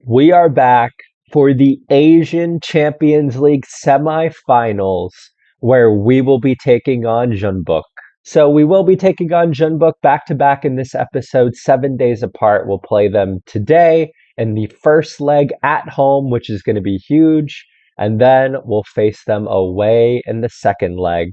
We are back for the Asian Champions League semifinals, where we will be taking on Jeonbuk. So we will be taking on Jeonbuk back to back in this episode, 7 days apart. We'll play them today in the first leg at home, which is going to be huge. And then we'll face them away in the second leg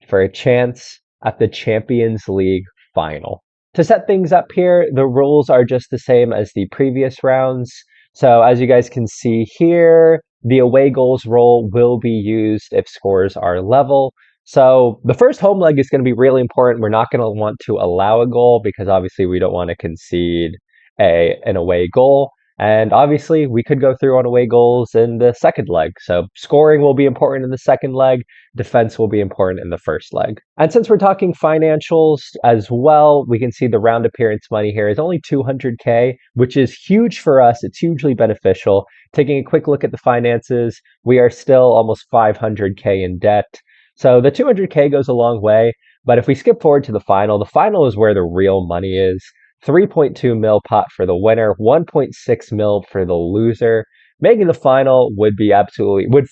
for a chance at the Champions League final. To set things up here, the rules are just the same as the previous rounds. So as you guys can see here, the away goals rule will be used if scores are level. So the first home leg is going to be really important. We're not going to want to allow a goal because obviously we don't want to concede an away goal. And obviously we could go through on away goals in the second leg. So scoring will be important in the second leg. Defense will be important in the first leg. And since we're talking financials as well, we can see the round appearance money here is only 200K, which is huge for us. It's hugely beneficial. Taking a quick look at the finances, we are still almost 500K in debt. So the 200K goes a long way. But if we skip forward to the final is where the real money is. 3.2 mil pot for the winner, 1.6 mil for the loser. Making the final would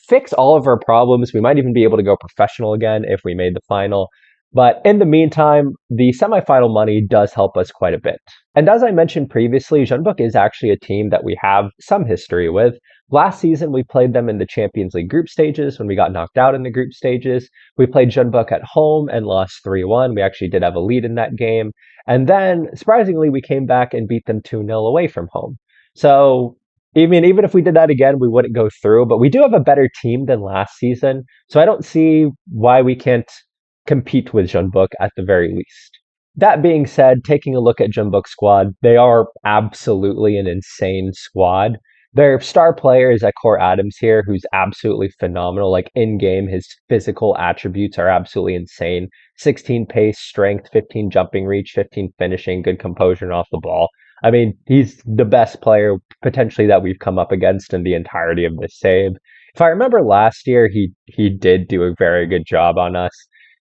fix all of our problems. We might even be able to go professional again if we made the final. But in the meantime, the semifinal money does help us quite a bit. And as I mentioned previously, Jeonbuk is actually a team that we have some history with. Last season, we played them in the Champions League group stages when we got knocked out in the group stages. We played Jeonbuk at home and lost 3-1. We actually did have a lead in that game. And then, surprisingly, we came back and beat them 2-0 away from home. So, even if we did that again, we wouldn't go through. But we do have a better team than last season. So I don't see why we can't compete with Jeonbuk at the very least. That being said, taking a look at Jeonbuk's squad, they are absolutely an insane squad. Their star player is Ekor Adams here, who's absolutely phenomenal. Like in-game, his physical attributes are absolutely insane. 16 pace, strength, 15 jumping reach, 15 finishing, good composure and off the ball. I mean, he's the best player potentially that we've come up against in the entirety of this save. If I remember last year, he did do a very good job on us.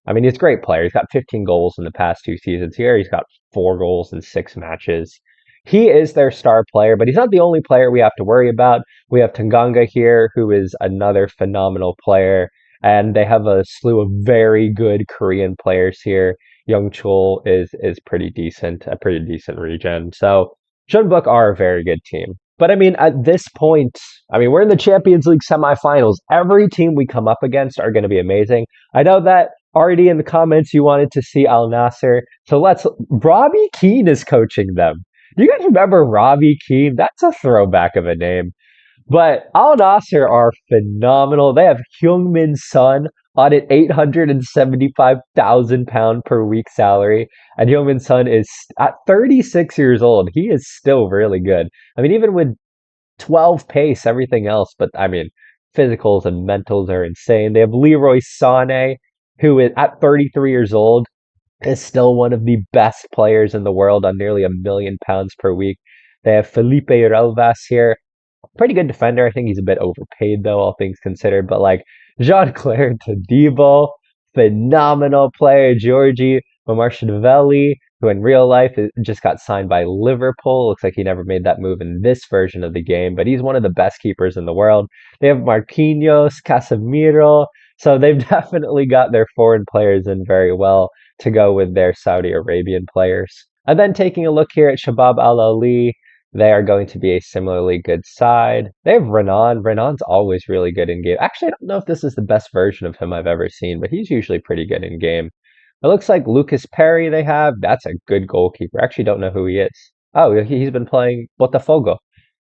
I mean, he's a great player. He's got 15 goals in the past 2 seasons here. He's got 4 goals in 6 matches. He is their star player, but he's not the only player we have to worry about. We have Tanganga here, who is another phenomenal player, and they have a slew of very good Korean players here. Young Chul is pretty decent, a pretty decent regen. So Jeonbuk are a very good team. But I mean, at this point, we're in the Champions League semifinals. Every team we come up against are going to be amazing. I know that already in the comments you wanted to see Al Nasser. So Robbie Keane is coaching them. Do you guys remember Robbie Keane? That's a throwback of a name. But Al Nasser are phenomenal. They have Heung-min Son on an £875,000 per week salary. And Heung-min Son is at 36 years old. He is still really good. I mean, even with 12 pace, everything else. But I mean, physicals and mentals are insane. They have Leroy Sané, who is at 33 years old, is still one of the best players in the world on nearly £1 million per week. They have Felipe Relvas here. Pretty good defender. I think he's a bit overpaid though, all things considered. But like Jean-Claire Todibo, phenomenal player. Georgi Marshadavelli, who in real life just got signed by Liverpool. Looks like he never made that move in this version of the game, but he's one of the best keepers in the world. They have Marquinhos, Casemiro. So they've definitely got their foreign players in very well to go with their Saudi Arabian players. And then taking a look here at Shabab Al Ahly, they are going to be a similarly good side. They have Renan. Renan's always really good in game. Actually, I don't know if this is the best version of him I've ever seen, but he's usually pretty good in game. It looks like Lucas Perry they have. That's a good goalkeeper. I actually don't know who he is. Oh, he's been playing Botafogo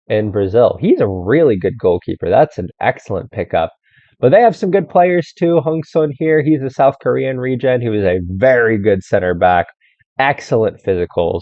in Brazil. He's a really good goalkeeper. That's an excellent pickup. But they have some good players too. Hong Sun here, he's a South Korean regen. He was a very good center back. Excellent physicals.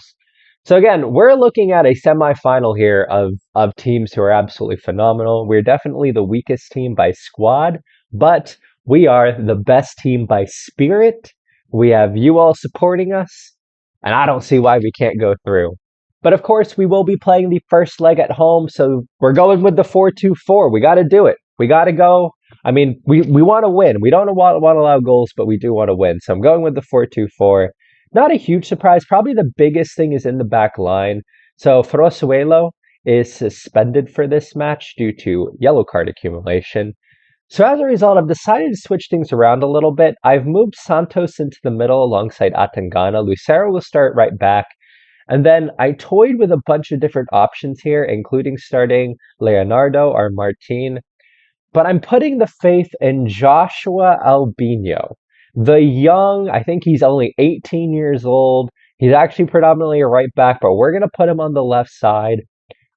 So again, we're looking at a semifinal here of teams who are absolutely phenomenal. We're definitely the weakest team by squad, but we are the best team by spirit. We have you all supporting us, and I don't see why we can't go through. But of course, we will be playing the first leg at home, so we're going with the 4-2-4. We got to do it. We got to go. I mean, we want to win. We don't want to allow goals, but we do want to win. So I'm going with the 4-2-4. Not a huge surprise. Probably the biggest thing is in the back line. So Frosuelo is suspended for this match due to yellow card accumulation. So as a result, I've decided to switch things around a little bit. I've moved Santos into the middle alongside Atangana. Lucero will start right back. And then I toyed with a bunch of different options here, including starting Leonardo or Martin. But I'm putting the faith in Joshua Albino. The young, I think he's only 18 years old. He's actually predominantly a right back, but we're going to put him on the left side.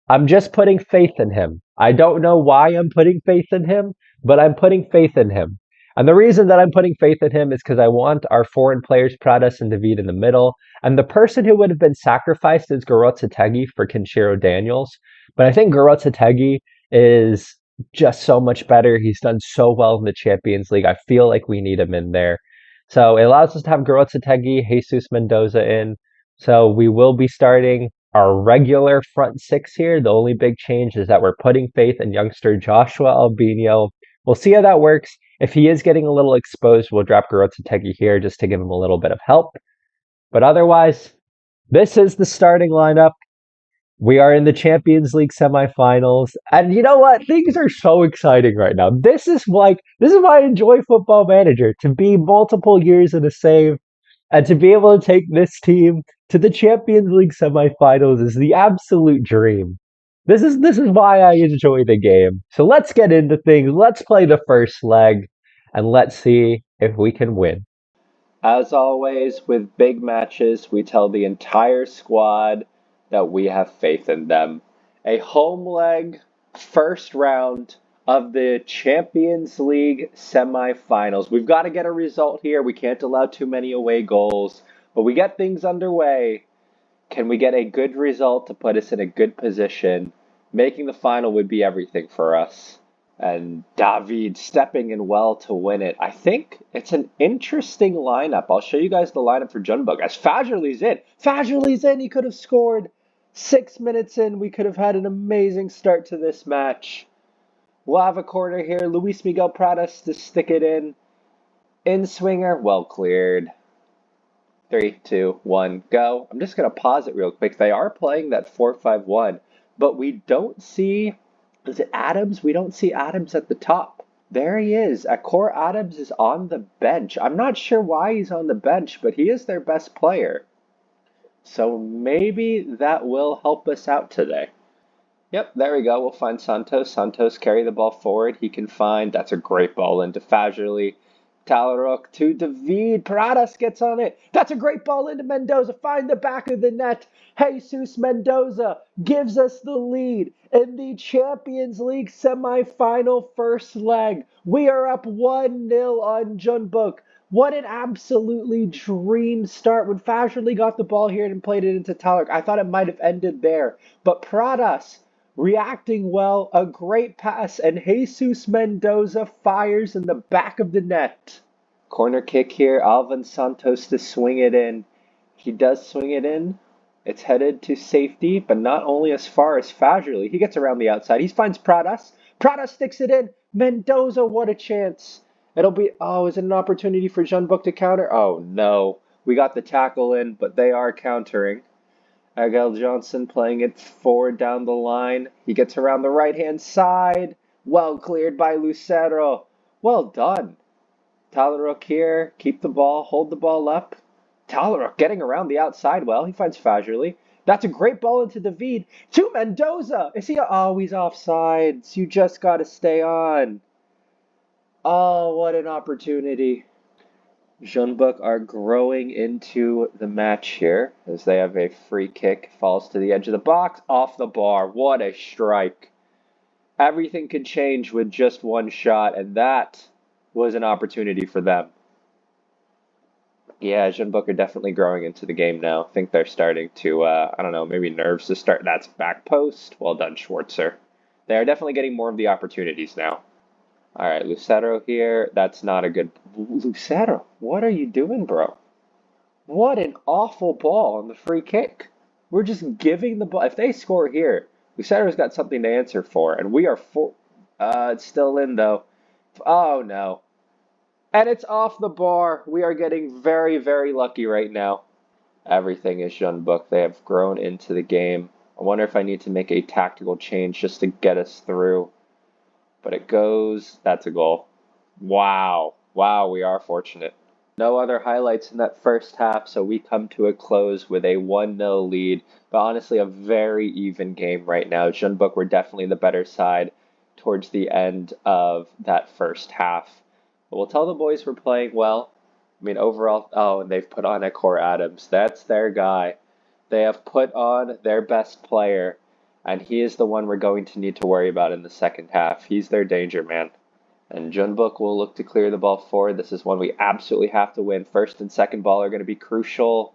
I'm just putting faith in him. I don't know why I'm putting faith in him, but I'm putting faith in him. And the reason that I'm putting faith in him is because I want our foreign players, Pradas and David, in the middle. And the person who would have been sacrificed is Garotzategui for Kenshiro Daniels. But I think Garotzategui is just so much better. He's done so well in the Champions League. I feel like we need him in there. So it allows us to have Garotzategui, Jesus Mendoza in. So we will be starting our regular front six here. The only big change is that we're putting faith in youngster Joshua Albino. We'll see how that works. If he is getting a little exposed, we'll drop Garotzategui here just to give him a little bit of help. But otherwise, this is the starting lineup. We are in the Champions League semifinals. And you know what? Things are so exciting right now. This is why I enjoy Football Manager, to be multiple years in a save and to be able to take this team to the Champions League semifinals is the absolute dream. This is why I enjoy the game. So let's get into things. Let's play the first leg and let's see if we can win. As always, with big matches, we tell the entire squad that we have faith in them. A home leg, first round of the Champions League semifinals. We've got to get a result here. We can't allow too many away goals, but we get things underway. Can we get a good result to put us in a good position? Making the final would be everything for us. And David stepping in well to win it. I think it's an interesting lineup. I'll show you guys the lineup for Junbuk. As Fagerly's in. Fagerly's in. He could have scored. 6 minutes in, we could have had an amazing start to this match. We'll have a corner here. Luis Miguel Pradas to stick it in. In swinger, well cleared. 3, 2, 1, go. I'm just going to pause it real quick. They are playing that 4-5-1, but we don't see... Is it Adams? We don't see Adams at the top. There he is. Akor Adams is on the bench. I'm not sure why he's on the bench, but he is their best player. So maybe that will help us out today. Yep, there we go. We'll find Santos. Santos carry the ball forward. He can find. That's a great ball into Fagerly. Talaruk to David. Paradas gets on it. That's a great ball into Mendoza. Find the back of the net. Jesus Mendoza gives us the lead in the Champions League semifinal first leg. We are up 1-0 on Junbuk. What an absolutely dream start. When Fagerly got the ball here and played it into Talaruk, I thought it might have ended there. But Pradas reacting well, a great pass, and Jesus Mendoza fires in the back of the net. Corner kick here, Alvin Santos to swing it in. He does swing it in. It's headed to safety, but not only as far as Fagerly. He gets around the outside. He finds Pradas. Pradas sticks it in. Mendoza, what a chance. Is it an opportunity for Junbuk to counter? Oh, no. We got the tackle in, but they are countering. Agel Johnson playing it forward down the line. He gets around the right-hand side. Well cleared by Lucero. Well done. Talaruk here. Keep the ball. Hold the ball up. Talaruk getting around the outside well. He finds Fagerly. That's a great ball into David. To Mendoza. Is he? Oh, he's offsides. You just got to stay on. Oh, what an opportunity. Junbuk are growing into the match here as they have a free kick, falls to the edge of the box, off the bar. What a strike. Everything could change with just one shot, and that was an opportunity for them. Yeah, Junbuk are definitely growing into the game now. I think they're starting to, maybe nerves to start. That's back post. Well done, Schwartzer. They are definitely getting more of the opportunities now. All right, Lucero here. That's not a good... Lucero, what are you doing, bro? What an awful ball on the free kick. We're just giving the ball. If they score here, Lucero's got something to answer for, and we are it's still in, though. Oh, no. And it's off the bar. We are getting very, very lucky right now. Everything is Junbuk. They have grown into the game. I wonder if I need to make a tactical change just to get us through. But it goes. That's a goal. Wow. Wow, we are fortunate. No other highlights in that first half, so we come to a close with a 1-0 lead. But honestly, a very even game right now. Jeonbuk were definitely the better side towards the end of that first half. But we'll tell the boys we're playing well. I mean, overall, oh, and they've put on Ekor Adams. That's their guy. They have put on their best player, and he is the one we're going to need to worry about in the second half. He's their danger man. And Jeonbuk will look to clear the ball forward. This is one we absolutely have to win. First and second ball are going to be crucial.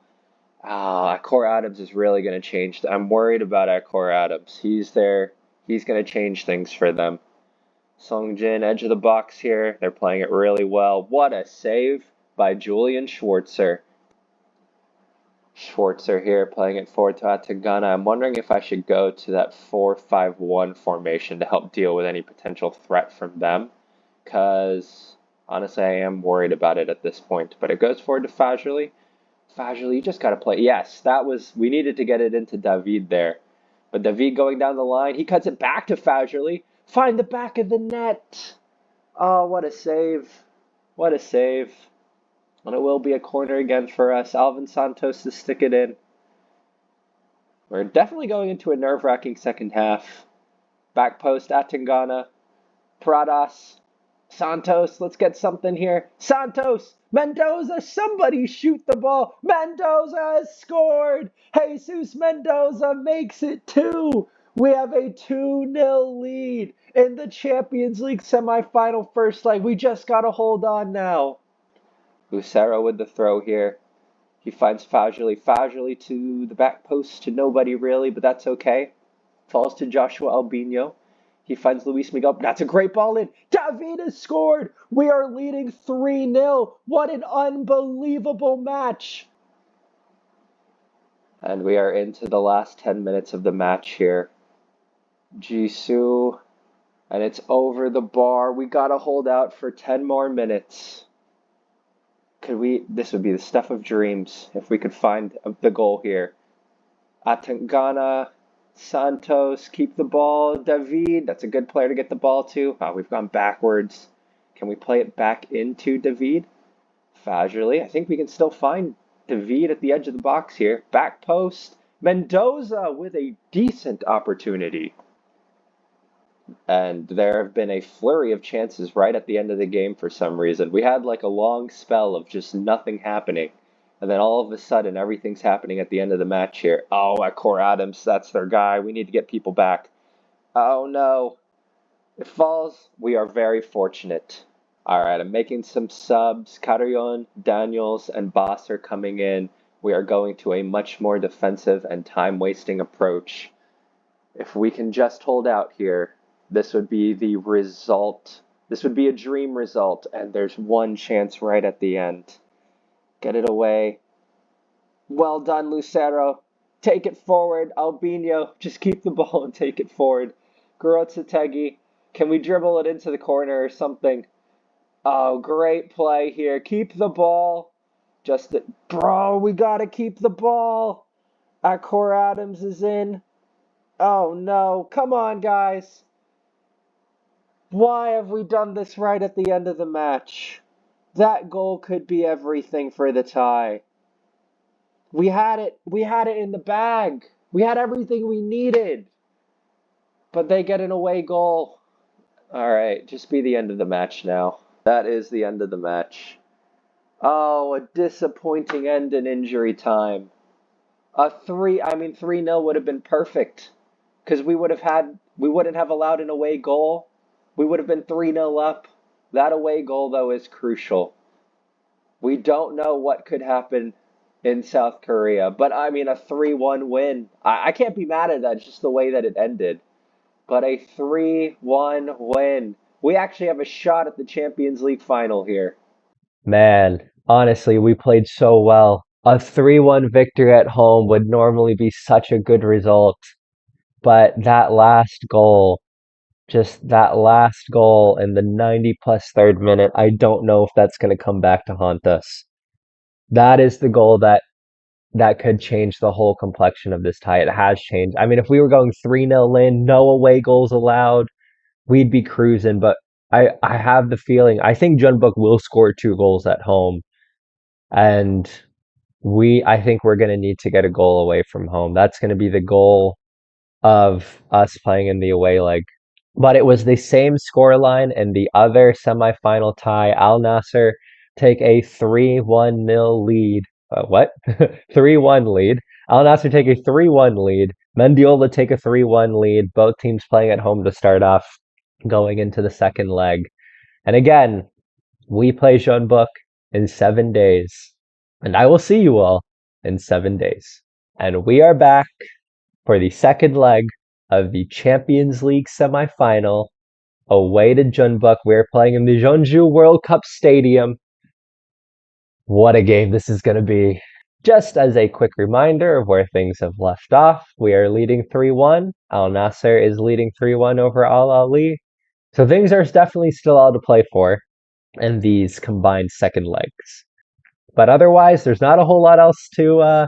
Ekor Adams is really going to change. I'm worried about Ekor Adams. He's there. He's going to change things for them. Songjin, edge of the box here. They're playing it really well. What a save by Julian Schwartzer. Schwartzer here playing it forward to Atagana. I'm wondering if I should go to that 4-5-1 formation to help deal with any potential threat from them. Because honestly, I am worried about it at this point. But it goes forward to Fajuli. Fajuli, you just got to play. Yes, we needed to get it into David there. But David going down the line, he cuts it back to Fajuli. Find the back of the net. Oh, what a save. What a save. And it will be a corner again for us. Alvin Santos to stick it in. We're definitely going into a nerve-wracking second half. Back post, Atangana. Pradas. Santos, let's get something here. Santos! Mendoza, somebody shoot the ball. Mendoza has scored. Jesus Mendoza makes it 2. We have a 2-0 lead in the Champions League semifinal first leg. We just got to hold on now. Lucero with the throw here. He finds Fajuli. Fajuli to the back post to nobody really, but that's okay. Falls to Joshua Albino. He finds Luis Miguel. That's a great ball in. David has scored. We are leading 3-0. What an unbelievable match. And we are into the last 10 minutes of the match here. Jisoo. And it's over the bar. We got to hold out for 10 more minutes. This would be the stuff of dreams if we could find the goal here. Atangana, Santos, keep the ball. David, that's a good player to get the ball to. Oh, we've gone backwards. Can we play it back into David? Fajuli, I think we can still find David at the edge of the box here. Back post. Mendoza with a decent opportunity. And there have been a flurry of chances right at the end of the game for some reason. We had like a long spell of just nothing happening. And then all of a sudden, everything's happening at the end of the match here. Oh, Ekor Adams, that's their guy. We need to get people back. Oh, no. It falls. We are very fortunate. All right, I'm making some subs. Carrion, Daniels, and Boss are coming in. We are going to a much more defensive and time-wasting approach. If we can just hold out here, this would be the result. This would be a dream result, and there's one chance right at the end. Get it away. Well done, Lucero. Take it forward. Albino, just keep the ball and take it forward. Gurotsetegi, can we dribble it into the corner or something? Oh, great play here. Keep the ball. Bro, we got to keep the ball. Ekor Adams is in. Oh, no. Come on, guys. Why have we done this right at the end of the match? That goal could be everything for the tie. We had it in the bag. We had everything we needed. But they get an away goal. All right, just be the end of the match now. That is the end of the match. Oh, a disappointing end in injury time. 3-0 would have been perfect. Because we wouldn't have allowed an away goal. We would have been 3-0 up. That away goal, though, is crucial. We don't know what could happen in South Korea. But, a 3-1 win. I can't be mad at that. It's just the way that it ended. But a 3-1 win. We actually have a shot at the Champions League final here. Man, honestly, we played so well. A 3-1 victory at home would normally be such a good result. But that last goal, just that last goal in the 90 plus third minute, I don't know if that's going to come back to haunt us. That is the goal that could change the whole complexion of this tie. It has changed. I mean, if we were going 3-0 in, no away goals allowed, we'd be cruising. But I have the feeling, I think Jeonbuk will score 2 goals at home. And I think we're going to need to get a goal away from home. That's going to be the goal of us playing in the away leg. But it was the same scoreline in the other semifinal tie. Al Nasser take a 3-1 nil lead. What? 3-1 lead. Al Nasser take a 3-1 lead. Mendiola take a 3-1 lead. Both teams playing at home to start off, going into the second leg. And again, we play Jeonbuk in 7 days. And I will see you all in 7 days. And we are back for the second leg of the Champions League semifinal away to Jeonbuk. We're playing in the Jeonju World Cup Stadium. What a game this is going to be. Just as a quick reminder of where things have left off, we are leading 3-1. Al Nasser is leading 3-1 over Al Ali. So things are definitely still all to play for in these combined second legs. But otherwise, there's not a whole lot else to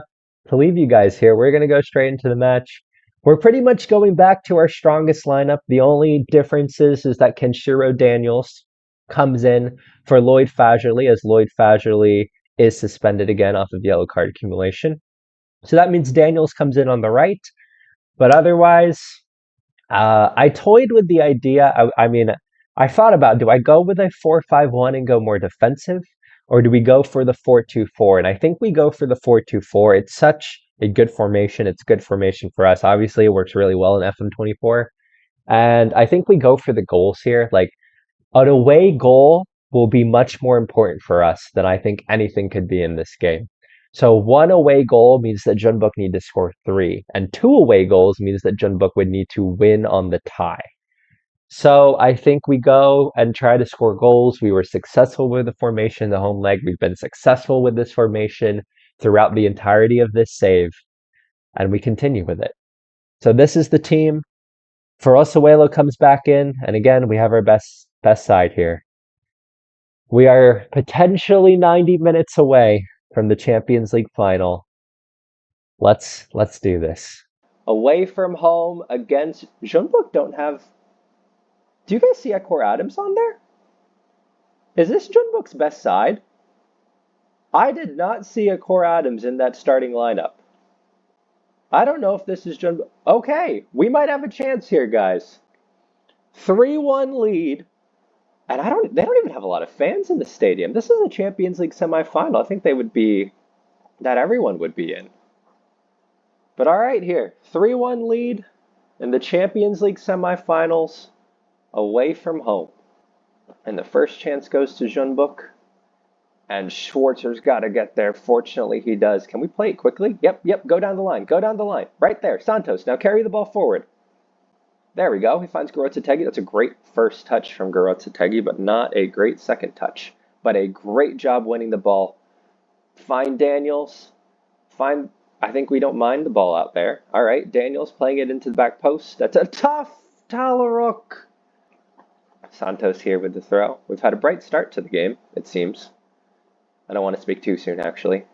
leave you guys here. We're going to go straight into the match. We're pretty much going back to our strongest lineup. The only difference is that Kenshiro Daniels comes in for Lloyd Fagerly, as Lloyd Fagerly is suspended again off of yellow card accumulation. So that means Daniels comes in on the right. But otherwise, I toyed with the idea. I mean, I thought about, do I go with a 4-5-1 and go more defensive? Or do we go for the 4-2-4? And I think we go for the 4-2-4. It's such a good formation. It's good formation for us. Obviously, it works really well in FM24. And I think we go for the goals here. Like, an away goal will be much more important for us than I think anything could be in this game. So 1 away goal means that Jeonbuk need to score 3, and 2 away goals means that Jeonbuk would need to win on the tie. So I think we go and try to score goals. We were successful with the formation, the home leg. We've been successful with this formation throughout the entirety of this save, and we continue with it. So this is the team. Ferrosuelo comes back in, and again, we have our best side here. We are potentially 90 minutes away from the Champions League final. Let's do this. Away from home against Jeonbuk don't have. Do you guys see Ekor Adams on there? Is this Jeonbuk's best side? I did not see Ekor Adams in that starting lineup. I don't know if this is Jeonbuk. Okay, we might have a chance here, guys. 3-1 lead. And they don't even have a lot of fans in the stadium. This is a Champions League semifinal. I think that everyone would be in. But all right here, 3-1 lead in the Champions League semifinals away from home. And the first chance goes to Jeonbuk. And Schwarzer's got to get there. Fortunately, he does. Can we play it quickly? Yep, go down the line. Right there, Santos. Now carry the ball forward. There we go. He finds Garotzategui. That's a great first touch from Garotzategui, but not a great second touch. But a great job winning the ball. Find Daniels. I think we don't mind the ball out there. All right, Daniels playing it into the back post. That's a tough Talaruk. Santos here with the throw. We've had a bright start to the game, it seems. I don't want to speak too soon, actually.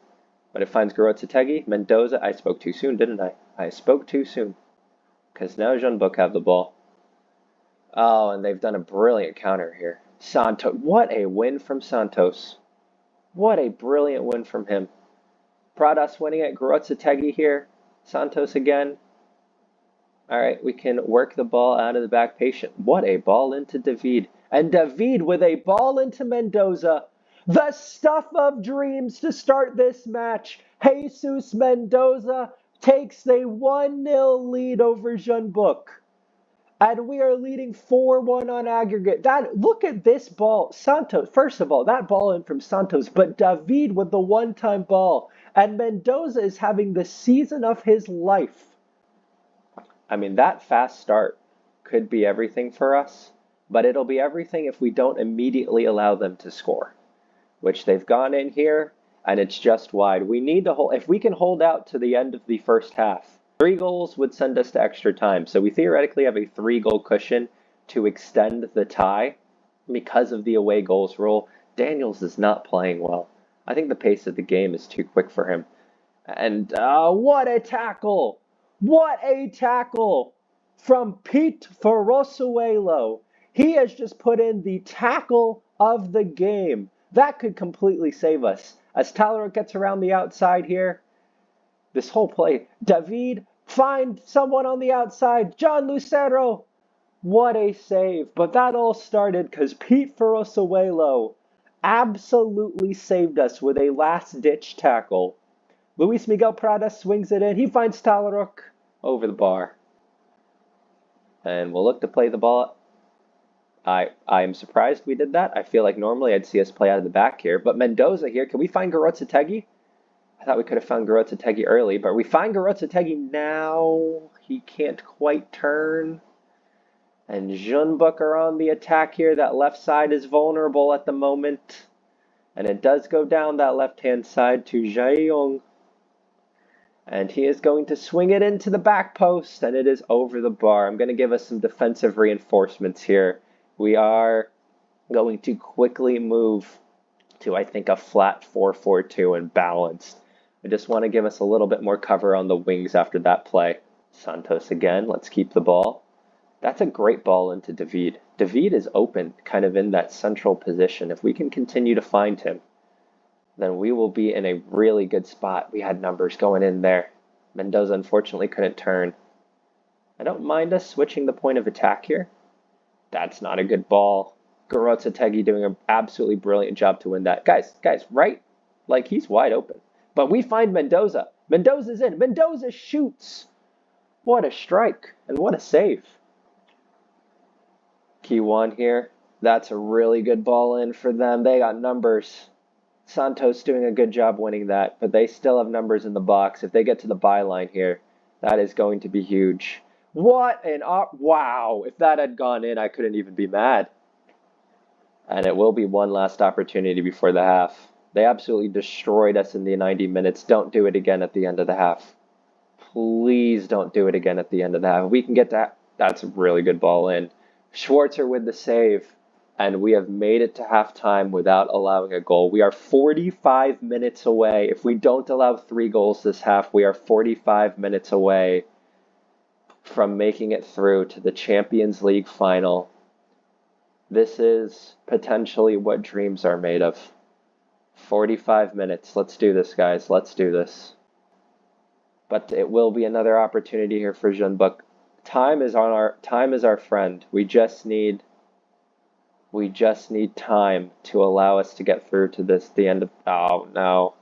But it finds Garotzategui. Mendoza. I spoke too soon, didn't I? I spoke too soon. Because now Jeonbuk have the ball. Oh, and they've done a brilliant counter here. Santos. What a win from Santos. What a brilliant win from him. Pradas winning it. Garotzategui here. Santos again. All right, we can work the ball out of the back patient. What a ball into David. And David with a ball into Mendoza. The stuff of dreams to start this match. Jesus Mendoza takes the 1-0 lead over Jeonbuk. And we are leading 4-1 on aggregate. Look at this ball. Santos, first of all, that ball in from Santos, but David with the one-time ball. And Mendoza is having the season of his life. I mean, that fast start could be everything for us, but it'll be everything if we don't immediately allow them to score, which they've gone in here, and it's just wide. We need to hold. If we can hold out to the end of the first half, 3 goals would send us to extra time. So we theoretically have a 3-goal cushion to extend the tie because of the away goals rule. Daniels is not playing well. I think the pace of the game is too quick for him. And what a tackle! What a tackle from Pete Ferrosuelo. He has just put in the tackle of the game. That could completely save us. As Tyler gets around the outside here, this whole play, David, find someone on the outside. John Lucero. What a save. But that all started because Pete Ferrosuelo absolutely saved us with a last-ditch tackle. Luis Miguel Prada swings it in. He finds Talaruk over the bar. And we'll look to play the ball. I am surprised we did that. I feel like normally I'd see us play out of the back here. But Mendoza here. Can we find Garotzategui? I thought we could have found Garotzategui early, but we find Garotzategui now. He can't quite turn. And Jeunbuk are on the attack here. That left side is vulnerable at the moment. And it does go down that left-hand side to Jaeyoung. And he is going to swing it into the back post, and it is over the bar. I'm going to give us some defensive reinforcements here. We are going to quickly move to, I think, a flat 4-4-2 and balanced. I just want to give us a little bit more cover on the wings after that play. Santos again. Let's keep the ball. That's a great ball into David. David is open, kind of in that central position. If we can continue to find him, then we will be in a really good spot. We had numbers going in there. Mendoza unfortunately couldn't turn. I don't mind us switching the point of attack here. That's not a good ball. Garotzategui doing an absolutely brilliant job to win that. Guys, right? Like, he's wide open. But we find Mendoza. Mendoza's in. Mendoza shoots. What a strike. And what a save. Kiwan here. That's a really good ball in for them. They got numbers. Santos doing a good job winning that, but they still have numbers in the box. If they get to the byline here, that is going to be huge. What an wow! If that had gone in, I couldn't even be mad. And it will be one last opportunity before the half. They absolutely destroyed us in the 90 minutes. Don't do it again at the end of the half. Please don't do it again at the end of the half. If we can get that. That's a really good ball in. Schwarzer with the save. And we have made it to halftime without allowing a goal. We are 45 minutes away. If we don't allow 3 goals this half, we are 45 minutes away from making it through to the Champions League final. This is potentially what dreams are made of. 45 minutes. Let's do this, guys. Let's do this. But it will be another opportunity here for Jeunbuk. Time is our friend. We just need time to allow us to get through to the end of. Oh no.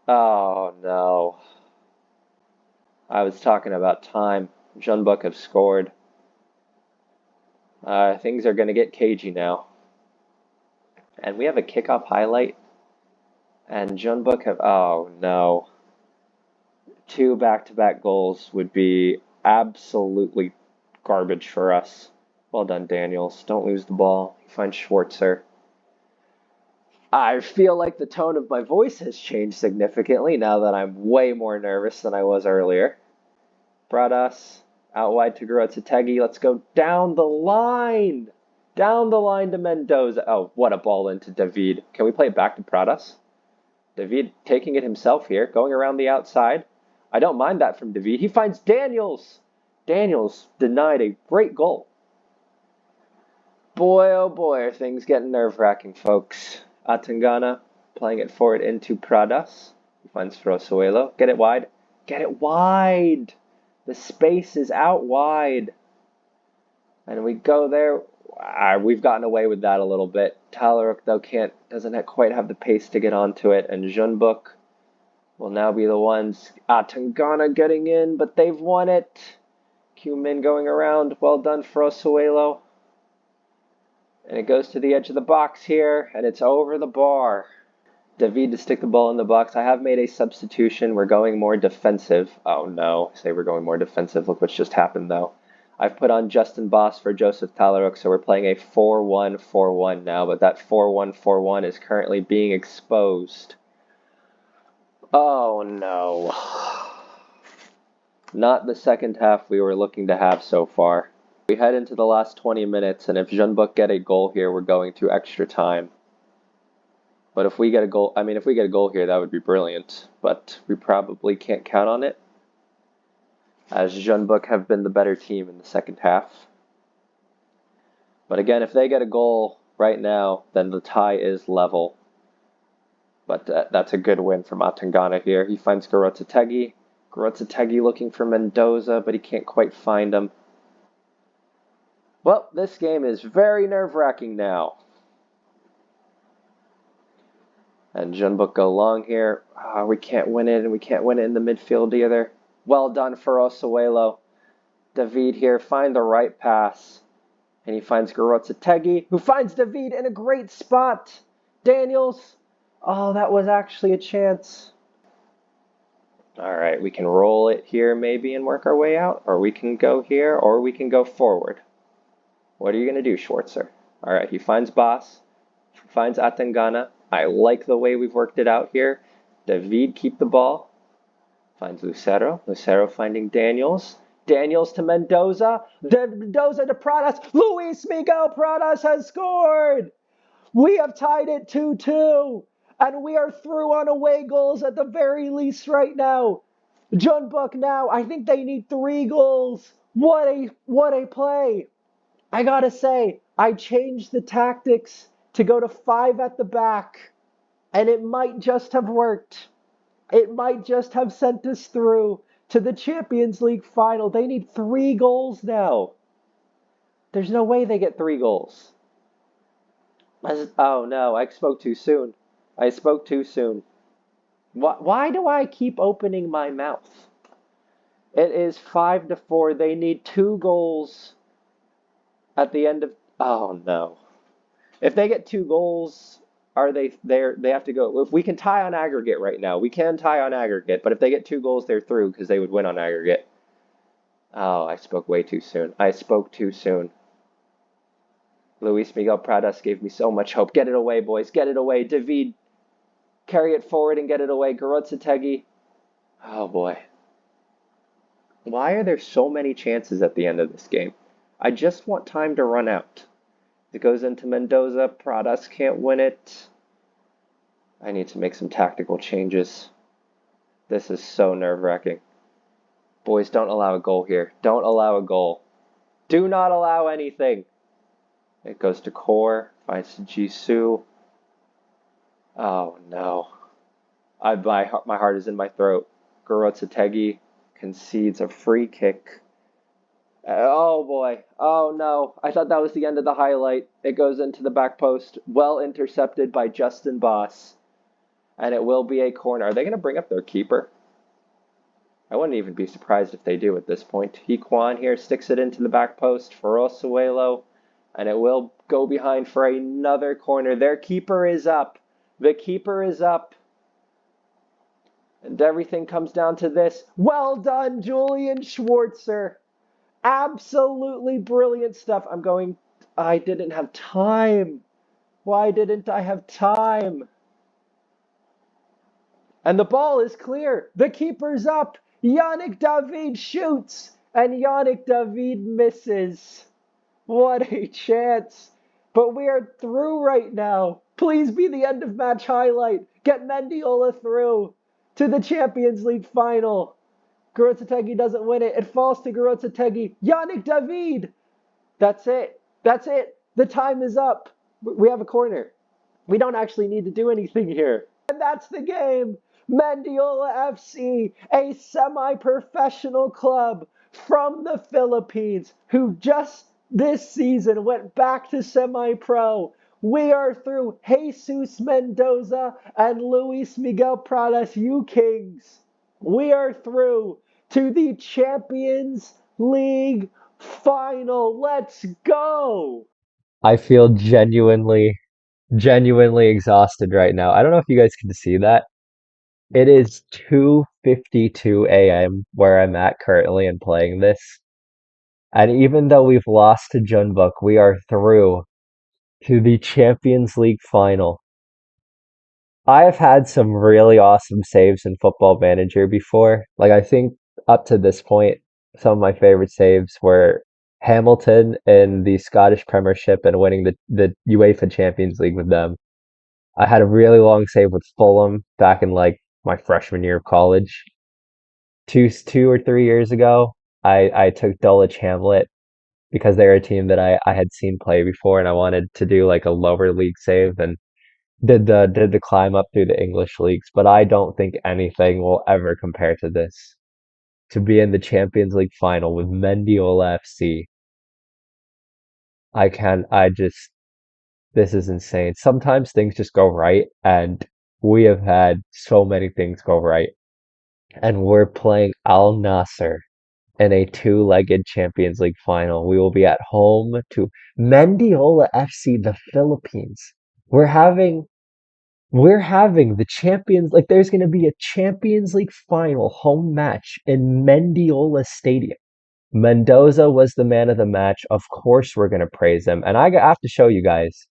Oh no. I was talking about time. Jeunbuk have scored. Things are going to get cagey now. And we have a kickoff highlight. And Jeunbuk have. Oh no. 2 back-to-back goals would be absolutely garbage for us. Well done, Daniels. Don't lose the ball. You find Schwarzer. I feel like the tone of my voice has changed significantly now that I'm way more nervous than I was earlier. Bradas, out wide to Garotzategui. Let's go down the line. Down the line to Mendoza. Oh, what a ball into David. Can we play it back to Bradas? David taking it himself here, going around the outside. I don't mind that from David. He finds Daniels. Daniels denied a great goal. Boy, oh boy, are things getting nerve-wracking, folks. Atangana playing it forward into Pradas. He finds Ferrosuelo. Get it wide. Get it wide. The space is out wide. And we go there. We've gotten away with that a little bit. Talaruk, though, doesn't quite have the pace to get onto it. And Jeunbuk will now be the ones. Atangana getting in, but they've won it. Q-Min going around. Well done, Ferrosuelo. And it goes to the edge of the box here, and it's over the bar. David to stick the ball in the box. I have made a substitution. We're going more defensive. Oh no, say we're going more defensive. Look what's just happened though. I've put on Justin Boss for Joseph Talaruk, so we're playing a 4-1-4-1 now, but that 4-1-4-1 is currently being exposed. Oh no. Not the second half we were looking to have so far. We head into the last 20 minutes, and if Jeunbuk get a goal here, we're going to extra time. But if we get a goal, I mean, if we get a goal here, that would be brilliant. But we probably can't count on it, as Jeonbuk have been the better team in the second half. But again, if they get a goal right now, then the tie is level. But that's a good win from Atangana here. He finds Garotsetegi. Garotsetegi looking for Mendoza, but he can't quite find him. Well, this game is very nerve-wracking now. And Jeonbuk go long here. We can't win it, and we can't win it in the midfield either. Well done for Osuelo. David here, find the right pass. And he finds Garotsetegi, who finds David in a great spot. Daniels. Oh, that was actually a chance. All right, we can roll it here maybe and work our way out. Or we can go here, or we can go forward. What are you going to do, Schwarzer? All right, he finds Boss. Finds Atangana. I like the way we've worked it out here. David keep the ball. Finds Lucero. Lucero finding Daniels. Daniels to Mendoza. Mendoza to Pradas. Luis Miguel Pradas has scored. We have tied it 2-2. And we are through on away goals at the very least right now. Jeonbuk now, I think they need 3 goals. What a play. I gotta say, I changed the tactics to go to 5 at the back. And it might just have worked. It might just have sent us through to the Champions League final. They need 3 goals now. There's no way they get 3 goals. Oh no, I spoke too soon. I spoke too soon. Why do I keep opening my mouth? It is 5-4. They need 2 goals at the end of... Oh no. If they get 2 goals... Are they there? They have to go. If we can tie on aggregate right now, we can tie on aggregate. But if they get 2 goals, they're through because they would win on aggregate. Oh, I spoke way too soon. I spoke too soon. Luis Miguel Pradas gave me so much hope. Get it away, boys. Get it away. David, carry it forward and get it away. Garotsetegi. Oh, boy. Why are there so many chances at the end of this game? I just want time to run out. It goes into Mendoza. Pradas can't win it. I need to make some tactical changes. This is so nerve-wracking. Boys, don't allow a goal here. Don't allow a goal. Do not allow anything. It goes to Core. Finds Jisoo. Oh, no. My heart is in my throat. Garotsetegi concedes a free kick. Oh boy. Oh no. I thought that was the end of the highlight. It goes into the back post. Well intercepted by Justin Boss. And it will be a corner. Are they going to bring up their keeper? I wouldn't even be surprised if they do at this point. Hee-Kwan here sticks it into the back post for Osuelo. And it will go behind for another corner. Their keeper is up. The keeper is up. And everything comes down to this. Well done, Julian Schwarzer. Absolutely brilliant stuff. I didn't have time. Why didn't I have time? And the ball is clear. The keeper's up. Yannick David shoots. And Yannick David misses. What a chance. But we are through right now. Please be the end of match highlight. Get Mendiola through to the Champions League final. Garotsetegi doesn't win it. It falls to Garotsetegi. Yannick David. That's it. That's it. The time is up. We have a corner. We don't actually need to do anything here. And that's the game. Mendiola FC, a semi-professional club from the Philippines who just this season went back to semi-pro. We are through. Jesus Mendoza and Luis Miguel Pradas, you kings. We are through to the Champions League final. Let's go. I feel genuinely exhausted right now. I don't know if you guys can see that. It is 2:52 a.m. where I'm at currently and playing this. And even though we've lost to Jeonbuk, we are through to the Champions League final. I have had some really awesome saves in Football Manager before. Like, I think up to this point, some of my favorite saves were Hamilton in the Scottish Premiership and winning the UEFA Champions League with them. I had a really long save with Fulham back in like my freshman year of college. 2 or 3 years ago, I took Dulwich Hamlet because they're a team that I had seen play before, and I wanted to do like a lower league save and did the climb up through the English leagues. But I don't think anything will ever compare to this. To be in the Champions League final with Mendiola FC, I just this is insane. Sometimes things just go right, and we have had so many things go right. And we're playing Al Nasser in a two-legged Champions League final. We will be at home to Mendiola FC, the Philippines. We're having we're having the Champions like there's going to be a Champions League final home match in Mendiola Stadium. Mendoza was the man of the match. Of course, we're going to praise him. And I have to show you guys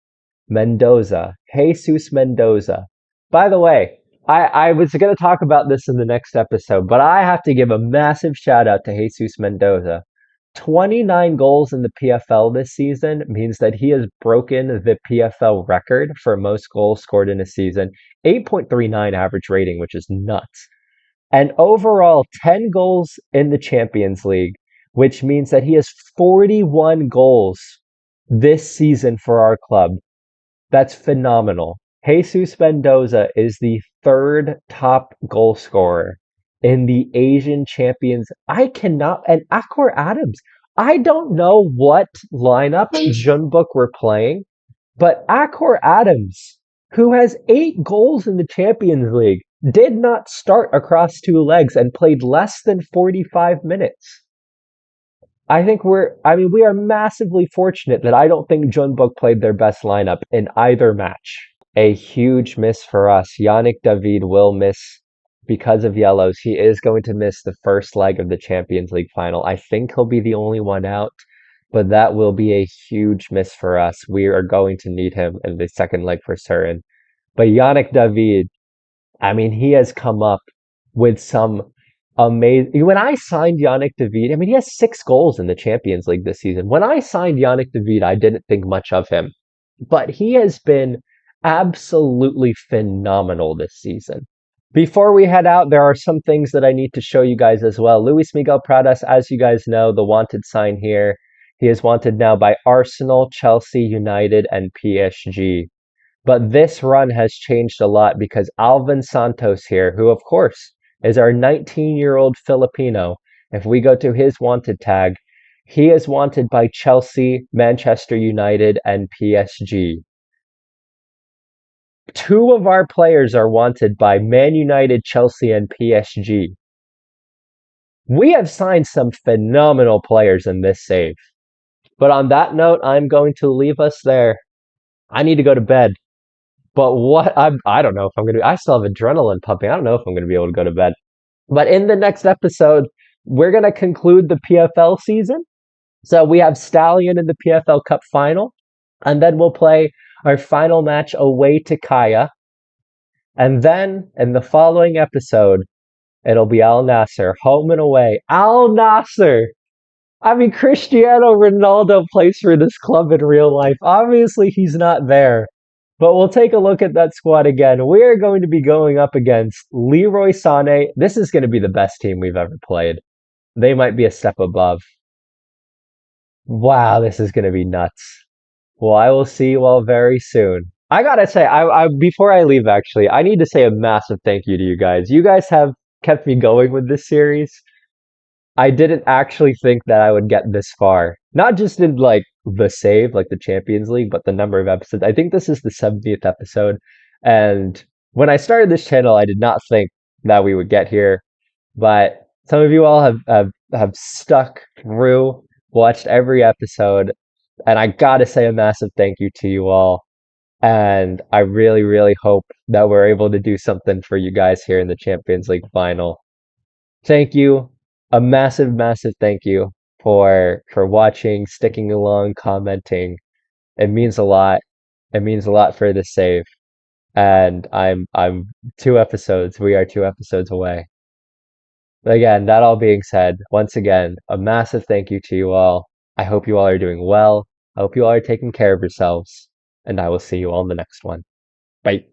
Mendoza, Jesus Mendoza. By the way, I was going to talk about this in the next episode, but I have to give a massive shout out to Jesus Mendoza. 29 goals in the PFL this season means that he has broken the PFL record for most goals scored in a season. 8.39 average rating, which is nuts. And overall, 10 goals in the Champions League, which means that he has 41 goals this season for our club. That's phenomenal. Jesus Mendoza is the third top goal scorer in the Asian champions. I cannot, and Akor Adams. I don't know what lineup Junbuk were playing, but Akor Adams, who has 8 goals in the Champions League, did not start across two legs and played less than 45 minutes. We are massively fortunate that I don't think Junbuk played their best lineup in either match. A huge miss for us. Yannick David will miss because of yellows. He is going to miss the first leg of the Champions League final. I think he'll be the only one out, but that will be a huge miss for us. We are going to need him in the second leg for certain. But Yannick David, he has come up with some amazing. When I signed Yannick David, he has 6 goals in the Champions League this season. When I signed Yannick David, I didn't think much of him, but he has been absolutely phenomenal this season. Before we head out, there are some things that I need to show you guys as well. Luis Miguel Pradas, as you guys know, the wanted sign here. He is wanted now by Arsenal, Chelsea, United, and PSG. But this run has changed a lot because Alvin Santos here, who of course is our 19-year-old Filipino, if we go to his wanted tag, he is wanted by Chelsea, Manchester United, and PSG. 2 of our players are wanted by Man United, Chelsea, and PSG. We have signed some phenomenal players in this save. But on that note, I'm going to leave us there. I need to go to bed. But I don't know if I'm going to, I still have adrenaline pumping. I don't know if I'm going to be able to go to bed. But in the next episode, we're going to conclude the PFL season. So we have Stallion in the PFL Cup final. And then we'll play our final match away to Kaya. And then in the following episode, it'll be Al Nasser, home and away. Al Nasser! Cristiano Ronaldo plays for this club in real life. Obviously, he's not there. But we'll take a look at that squad again. We're going to be going up against Leroy Sané. This is going to be the best team we've ever played. They might be a step above. Wow, this is going to be nuts. Well, I will see you all very soon. I gotta say, before I leave, actually, I need to say a massive thank you to you guys. You guys have kept me going with this series. I didn't actually think that I would get this far. Not just in like the save, like the Champions League, but the number of episodes. I think this is the 70th episode. And when I started this channel, I did not think that we would get here. But some of you all have stuck through, watched every episode, and I gotta say a massive thank you to you all. And I really, really hope that we're able to do something for you guys here in the Champions League final. Thank you. A massive, massive thank you for watching, sticking along, commenting. It means a lot. It means a lot for the save. And I'm 2 episodes. We are 2 episodes away. Again, that all being said, once again, a massive thank you to you all. I hope you all are doing well. I hope you all are taking care of yourselves. And I will see you all in the next one. Bye.